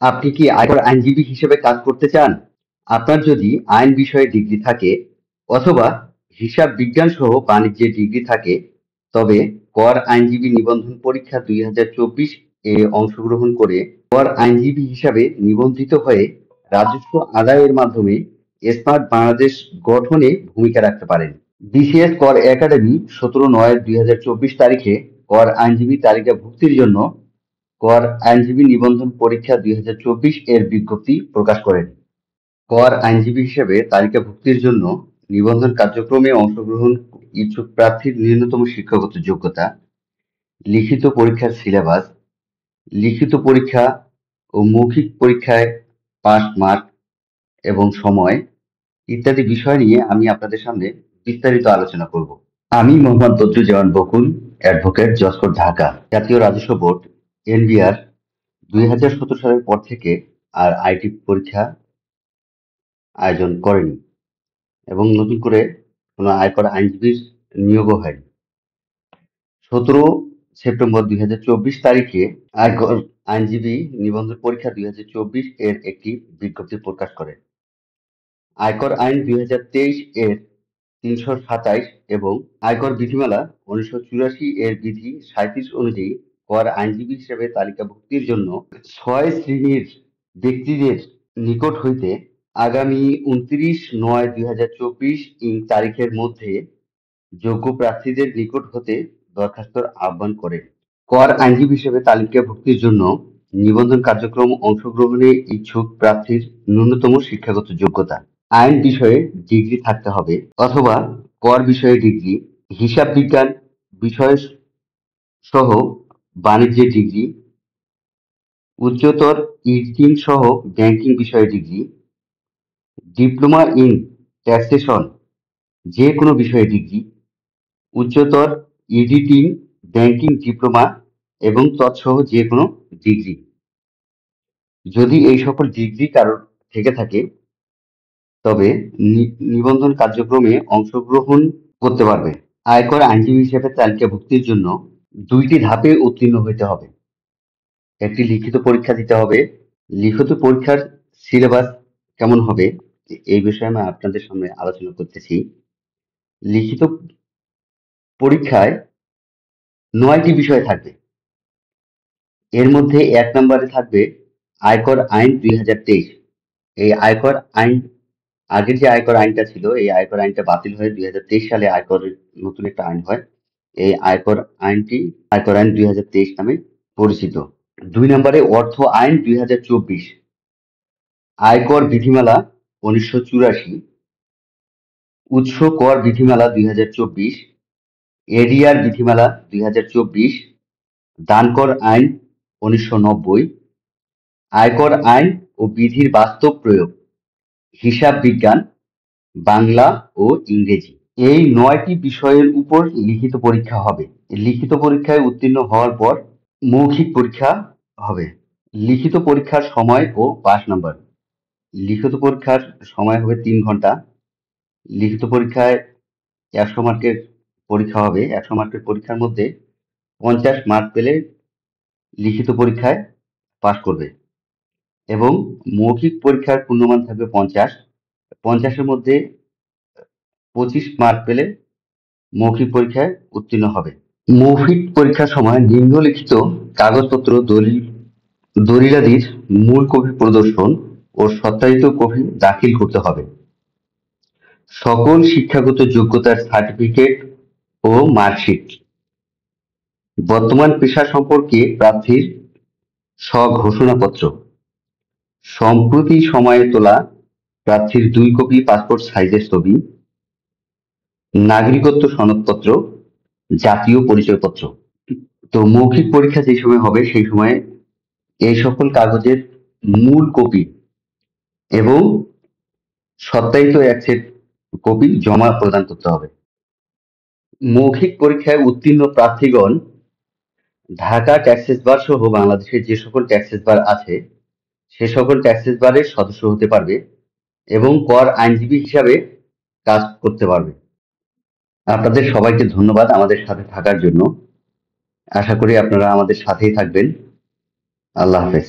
আপনি কি আয়কর আইনজীবী হিসেবে কাজ করতে চান? আপনার যদি আইন বিষয়ে ডিগ্রি থাকে অথবা হিসাব বিজ্ঞান সহ বাণিজ্যে ডিগ্রি থাকে, তবে কর আইনজীবী নিবন্ধন পরীক্ষা 2024 এ অংশগ্রহণ করে কর আইনজীবী হিসাবে নিবন্ধিত হয়ে রাজস্ব আদায়ের মাধ্যমে স্মার্ট বাংলাদেশ গঠনে ভূমিকা রাখতে পারেন। বিসিএস কর একাডেমি 17/9/2024 তারিখে কর আইনজীবী তালিকাভুক্তির জন্য কর আইনজীবী নিবন্ধন পরীক্ষা 2024 এর বিজ্ঞপ্তি প্রকাশ করেন। কর আইনজীবী হিসেবে তালিকাভুক্তির জন্য নিবন্ধন কার্যক্রমে অংশগ্রহণ ইচ্ছুক প্রার্থীর ন্যূনতম শিক্ষাগত যোগ্যতা, লিখিত পরীক্ষার সিলেবাস, লিখিত পরীক্ষা ও মৌখিক পরীক্ষায় পাস মার্ক এবং সময় ইত্যাদি বিষয় নিয়ে আমি আপনাদের সামনে বিস্তারিত আলোচনা করব। আমি মোহাম্মদ বদরুজ্জামান বকুল, অ্যাডভোকেট, যশোর, ঢাকা। জাতীয় রাজস্ব বোর্ড এনবিআর 2017 সালের পর থেকে আর আইটি পরীক্ষা আয়োজন করেনি এবং নতুন করে কোনো আয়কর আইনজীবীর নিয়োগও হয়নি। 17 সেপ্টেম্বর 2024 তারিখে আয়কর আইনজীবী নিবন্ধন পরীক্ষা 2024 এর একটি বিজ্ঞপ্তি প্রকাশ করে। আয়কর আইন 2023 এর 327 এবং আয়কর বিধিমালা 1984 এর বিধি 37 অনুযায়ী কর আইনজীবী হিসেবে তালিকাভুক্তির জন্য 6 শ্রেণীর ব্যক্তিদের নিকট হইতে আগামী 29/9/2024 তারিখের মধ্যে যোগ্য প্রার্থীদের নিকট হতে দরখাস্তর আহ্বান করে। কর আইনজীবী হিসেবে তালিকাভুক্তির জন্য নিবন্ধন কার্যক্রম অংশগ্রহণে ইচ্ছুক প্রার্থীর ন্যূনতম শিক্ষাগত যোগ্যতা, আইন বিষয়ে ডিগ্রি থাকতে হবে অথবা কর বিষয়ে ডিগ্রি, হিসাব বিজ্ঞান বিষয় সহ বাণিজ্যে ডিগ্রি, উচ্চতর ইডটিং সহ ব্যাংকিং বিষয়ে ডিগ্রি, ডিপ্লোমা ইন ট্যাক্সেশন যে কোনো বিষয়ে ডিগ্রি, উচ্চতর এডিটিং ব্যাংকিং ডিপ্লোমা এবং তৎসহ যে কোনো ডিগ্রি। যদি এই সকল ডিগ্রি কারোর থেকে থাকে তবে নিবন্ধন কার্যক্রমে অংশগ্রহণ করতে পারবে। আয়কর আইনজীবী হিসেবে তালিকাভুক্তির জন্য 2টি ধাপে উত্তীর্ণ হতে হবে। একটি লিখিত পরীক্ষা দিতে হবে। লিখিত পরীক্ষার সিলেবাস কেমন হবে এই বিষয়ে আমি আপনাদের সামনে আলোচনা করতেছি। লিখিত পরীক্ষায় 9টি বিষয় থাকবে। এর মধ্যে 1 নম্বরে থাকবে আয়কর আইন 2023। এই আয়কর আইন, আগের যে আয়কর আইনটা ছিল এই আয়কর আইনটা বাতিল হয়ে 2023 সালে আয়করের নতুন একটা আইন হয়। এই আয়কর আইনটি আয়কর আইন 2023 নামে পরিচিত। 2 নম্বরে অর্থ আইন 2024, আয়কর বিধিমালা 1984, উৎস কর বিধিমালা 2024, এডিআর বিধিমালা 2024, দানকর আইন 1990, আয়কর আইন ও বিধির বাস্তব প্রয়োগ, হিসাব বিজ্ঞান, বাংলা ও ইংরেজি। এই 9টি বিষয়ের উপর লিখিত পরীক্ষা হবে। লিখিত পরীক্ষায় উত্তীর্ণ হওয়ার পর মৌখিক পরীক্ষা হবে। লিখিত পরীক্ষার সময় ও পাস নাম্বার। লিখিত পরীক্ষার সময় হবে 3 ঘন্টা। লিখিত পরীক্ষায় 100 মার্কের পরীক্ষা হবে। 100 মার্কের পরীক্ষার মধ্যে 50 মার্ক পেলে লিখিত পরীক্ষায় পাস করবে এবং মৌখিক পরীক্ষার পূর্ণমান থাকবে 50। 50-এর মধ্যে 25 মার্ক পেলে মৌখিক পরীক্ষায় উত্তীর্ণ হবে। মৌখিক পরীক্ষার সময় নিম্নলিখিত কাগজপত্র দলিলাদির মূল কপি প্রদর্শন ও সত্যায়িত কপি দাখিল করতে হবে। সকল শিক্ষাগত যোগ্যতার সার্টিফিকেট ও মার্কশিট, বর্তমান পেশা সম্পর্কে প্রার্থীর স্বঘোষণাপত্র, সম্প্রতি সময়ে তোলা প্রার্থীর 2 কপি পাসপোর্ট সাইজের ছবি, নাগরিকত্ব সনদপত্র, জাতীয় পরিচয়পত্র। তো মৌখিক পরীক্ষা যে সময় হবে সেই সময় এই সকল কাগজের মূল কপি এবং সত্যায়িত এক সেট কপি জমা প্রদান করতে হবে। মৌখিক পরীক্ষায় উত্তীর্ণ প্রার্থীগণ ঢাকা ট্যাক্সেস বার সহ বাংলাদেশের যে সকল ট্যাক্সেস বার আছে সে সকল ট্যাক্সেস বারের সদস্য হতে পারবে এবং কর আইনজীবী হিসাবে কাজ করতে পারবে। আপনাদের সবাইকে ধন্যবাদ আমাদের সাথে থাকার জন্য। আশা করি আপনারা আমাদের সাথেই থাকবেন। আল্লাহ হাফেজ।